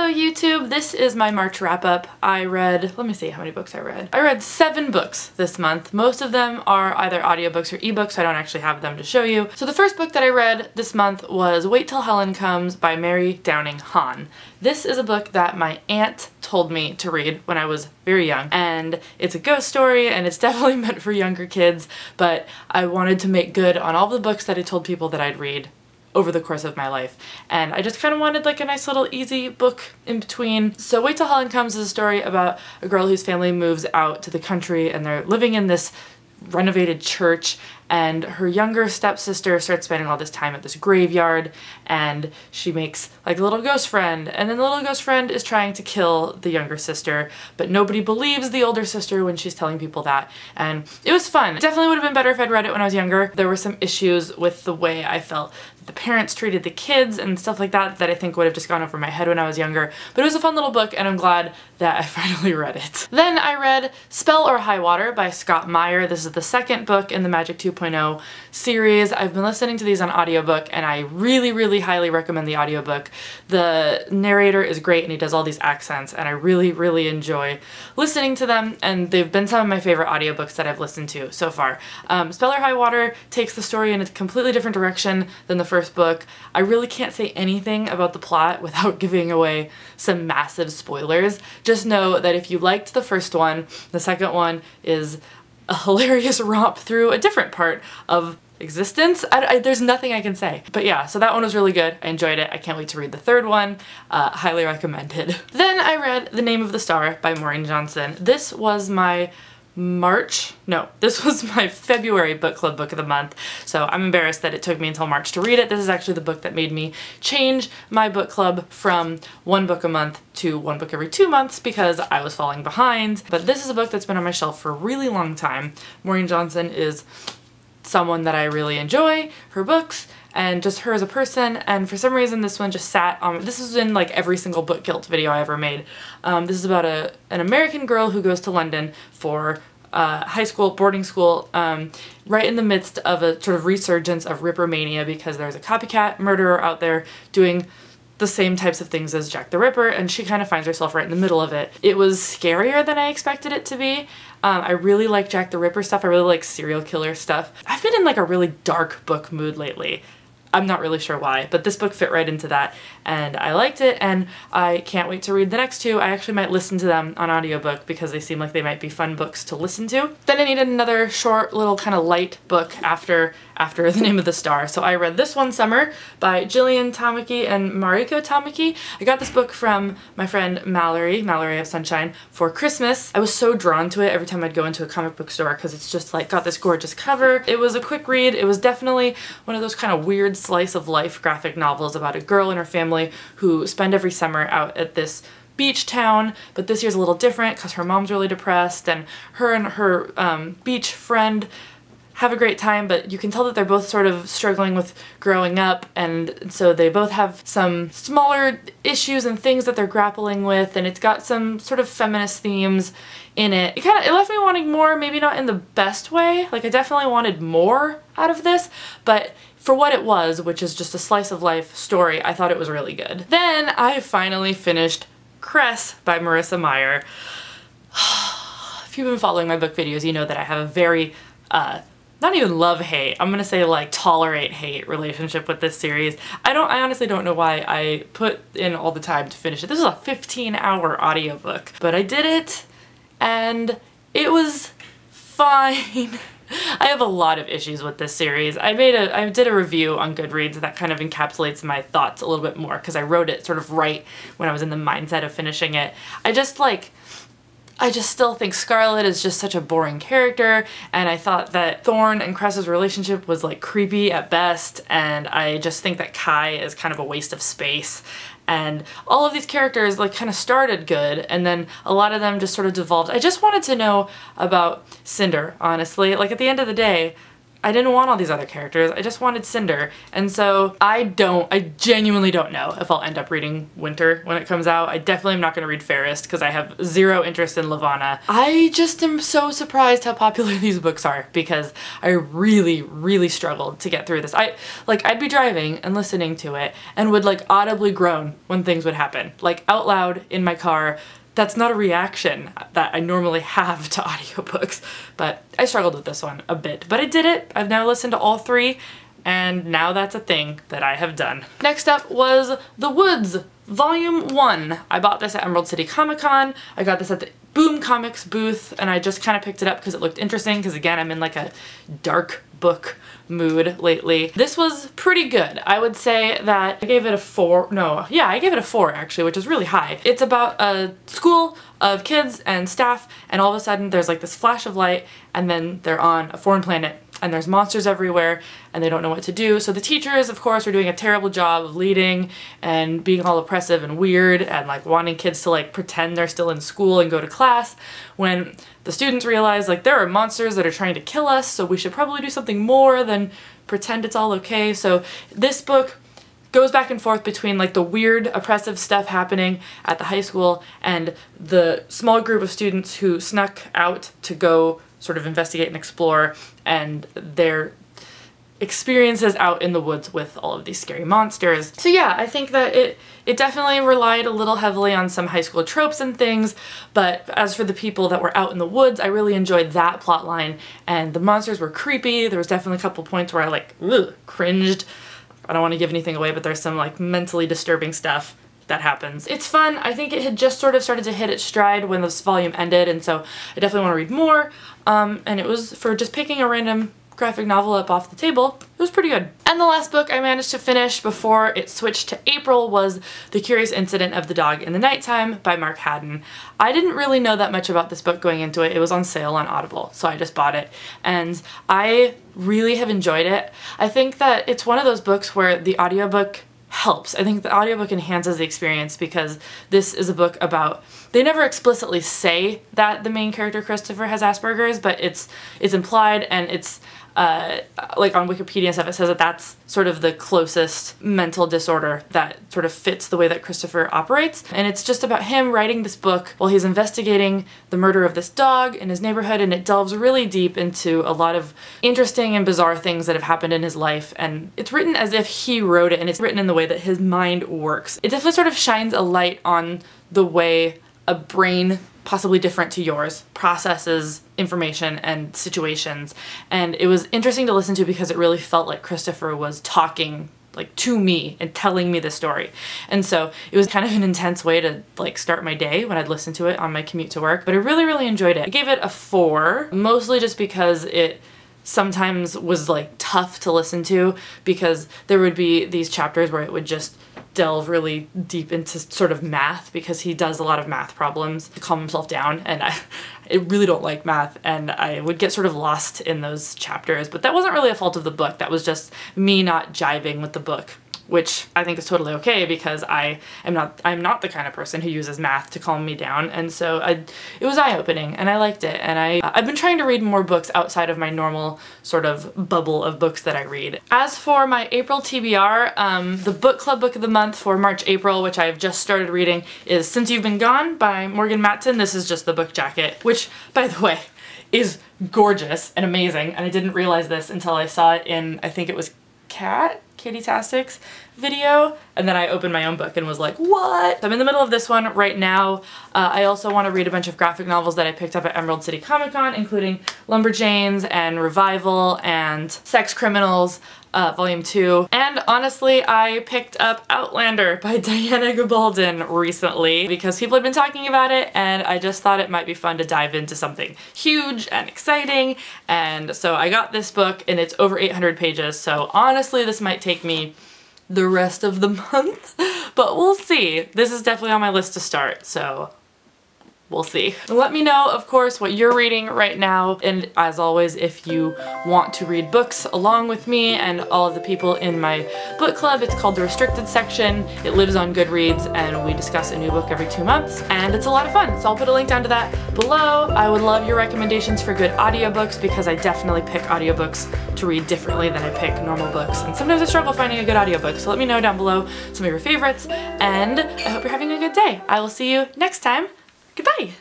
Hello YouTube, this is my March wrap-up. I read, let me see how many books I read. I read 7 books this month. Most of them are either audiobooks or ebooks, so I don't actually have them to show you. So the first book that I read this month was Wait Till Helen Comes by Mary Downing Hahn. This is a book that my aunt told me to read when I was very young, and it's a ghost story and it's definitely meant for younger kids, but I wanted to make good on all the books that I told people that I'd read over the course of my life, and I just kind of wanted like a nice little easy book in between. So Wait Till Helen Comes is a story about a girl whose family moves out to the country and they're living in this renovated church, and her younger stepsister starts spending all this time at this graveyard, and she makes like a little ghost friend, and then the little ghost friend is trying to kill the younger sister, but nobody believes the older sister when she's telling people that, and it was fun. It definitely would have been better if I'd read it when I was younger. There were some issues with the way I felt the parents treated the kids and stuff like that that I think would have just gone over my head when I was younger, but it was a fun little book and I'm glad that I finally read it. Then I read Spell or High Water by Scott Meyer. This is the second book in the Magic 2.0 series. I've been listening to these on audiobook and I really highly recommend the audiobook. The narrator is great and he does all these accents and I really enjoy listening to them, and they've been some of my favorite audiobooks that I've listened to so far. Spell or High Water takes the story in a completely different direction than the first book. I really can't say anything about the plot without giving away some massive spoilers. Just know that if you liked the first one, the second one is a hilarious romp through a different part of existence. There's nothing I can say. But yeah, so that one was really good. I enjoyed it. I can't wait to read the third one. Highly recommended. Then I read The Name of the Star by Maureen Johnson. This was my this was my February book club book of the month, so I'm embarrassed that it took me until March to read it. This is actually the book that made me change my book club from 1 book a month to 1 book every 2 months because I was falling behind. But this is a book that's been on my shelf for a really long time. Maureen Johnson is someone that I really enjoy, her books, and just her as a person, and for some reason this one just sat on. This is in like every single book guilt video I ever made. This is about an American girl who goes to London for high school, boarding school, right in the midst of a sort of resurgence of Ripper mania because there's a copycat murderer out there doing the same types of things as Jack the Ripper, and she kind of finds herself right in the middle of it. It was scarier than I expected it to be. I really like Jack the Ripper stuff. I really like serial killer stuff. I've been in like a really dark book mood lately. I'm not really sure why, but this book fit right into that and I liked it, and I can't wait to read the next 2. I actually might listen to them on audiobook because they seem like they might be fun books to listen to. Then I needed another short little kind of light book after The Name of the Star, so I read This One Summer by Jillian Tamaki and Mariko Tamaki. I got this book from my friend Mallory of Sunshine, for Christmas. I was so drawn to it every time I'd go into a comic book store because it's just like got this gorgeous cover. It was a quick read. It was definitely one of those kind of weird slice of life graphic novels about a girl and her family who spend every summer out at this beach town, but this year's a little different because her mom's really depressed and her beach friend have a great time, but you can tell that they're both sort of struggling with growing up, and so they both have some smaller issues and things that they're grappling with, and it's got some sort of feminist themes in it. It left me wanting more, maybe not in the best way. Like I definitely wanted more out of this, but for what it was, which is just a slice of life story, I thought it was really good. Then I finally finished Cress by Marissa Meyer. If you've been following my book videos, you know that I have a very, not even love-hate, I'm gonna say like tolerate-hate relationship with this series. I honestly don't know why I put in all the time to finish it. This is a 15-hour audiobook, but I did it and it was fine. I have a lot of issues with this series. I did a review on Goodreads that kind of encapsulates my thoughts a little bit more because I wrote it sort of right when I was in the mindset of finishing it. I just still think Scarlet is just such a boring character, and I thought that Thorne and Cress's relationship was like creepy at best, and I just think that Kai is kind of a waste of space. And all of these characters like kind of started good, and then a lot of them just sort of devolved. I just wanted to know about Cinder, honestly. Like at the end of the day, I didn't want all these other characters. I just wanted Cinder. And so I genuinely don't know if I'll end up reading Winter when it comes out. I definitely am not going to read Fairest because I have zero interest in Lavanna. I just am so surprised how popular these books are because I really, really struggled to get through this. I'd be driving and listening to it and would like audibly groan when things would happen, like out loud in my car. That's not a reaction that I normally have to audiobooks, but I struggled with this one a bit. But I did it. I've now listened to all three, and now that's a thing that I have done. Next up was The Woods, Volume 1. I bought this at Emerald City Comic Con. I got this at the Boom Comics booth, and I just kind of picked it up because it looked interesting, because again, I'm in like a dark book mood lately. This was pretty good. I would say that I gave it a 4. No, yeah, I gave it a 4 actually, which is really high. It's about a school of kids and staff, and all of a sudden there's like this flash of light, and then they're on a foreign planet, and there's monsters everywhere, and they don't know what to do. So the teachers, of course, are doing a terrible job of leading and being all oppressive and weird and like wanting kids to like pretend they're still in school and go to class, when the students realize like there are monsters that are trying to kill us, so we should probably do something more than pretend it's all okay. So this book goes back and forth between like the weird oppressive stuff happening at the high school and the small group of students who snuck out to go sort of investigate and explore, and their experiences out in the woods with all of these scary monsters. So yeah, I think that it definitely relied a little heavily on some high school tropes and things, but as for the people that were out in the woods, I really enjoyed that plot line, and the monsters were creepy. There was definitely a couple points where I like cringed. I don't want to give anything away, but there's some like mentally disturbing stuff that happens. It's fun. I think it had just sort of started to hit its stride when this volume ended, and so I definitely want to read more. And it was, for just picking a random graphic novel up off the table, it was pretty good. And the last book I managed to finish before it switched to April was The Curious Incident of the Dog in the Nighttime by Mark Haddon. I didn't really know that much about this book going into it. It was on sale on Audible, so I just bought it, and I really have enjoyed it. I think that it's one of those books where the audiobook helps. I think the audiobook enhances the experience because this is a book about, they never explicitly say that the main character Christopher has Asperger's, but it's implied, and it's like on Wikipedia and stuff it says that that's sort of the closest mental disorder that sort of fits the way that Christopher operates. And it's just about him writing this book while he's investigating the murder of this dog in his neighborhood, and it delves really deep into a lot of interesting and bizarre things that have happened in his life, and it's written as if he wrote it, and it's written in the way that his mind works. It definitely sort of shines a light on the way a brain possibly different to yours processes information and situations, and it was interesting to listen to because it really felt like Christopher was talking like to me and telling me the story. And so it was kind of an intense way to like start my day when I'd listen to it on my commute to work, but I really, really enjoyed it. I gave it a 4, mostly just because it sometimes was like tough to listen to, because there would be these chapters where it would just delve really deep into sort of math, because he does a lot of math problems to calm himself down, and I really don't like math, and I would get sort of lost in those chapters. But that wasn't really a fault of the book, that was just me not jiving with the book, which I think is totally okay, because I'm not the kind of person who uses math to calm me down, and so it was eye-opening, and I liked it. And I've been trying to read more books outside of my normal sort of bubble of books that I read. As for my April TBR, the book club book of the month for March-April, which I've just started reading, is Since You've Been Gone by Morgan Matson. This is just the book jacket, which, by the way, is gorgeous and amazing, and I didn't realize this until I saw it in, I think it was Katie Tastic's video, and then I opened my own book and was like, what? I'm in the middle of this one right now. I also want to read a bunch of graphic novels that I picked up at Emerald City Comic Con, including Lumberjanes and Revival and Sex Criminals, Volume 2. And honestly, I picked up Outlander by Diana Gabaldon recently because people had been talking about it, and I just thought it might be fun to dive into something huge and exciting. And so I got this book, and it's over 800 pages, so honestly this might take me the rest of the month, but we'll see. This is definitely on my list to start, so we'll see. Let me know, of course, what you're reading right now, and as always, if you want to read books along with me and all of the people in my book club, it's called the Restricted Section. It lives on Goodreads, and we discuss a new book every 2 months, and it's a lot of fun, so I'll put a link down to that below. I would love your recommendations for good audiobooks, because I definitely pick audiobooks to read differently than I pick normal books, and sometimes I struggle finding a good audiobook, so let me know down below some of your favorites, and I hope you're having a good day. I will see you next time. Goodbye!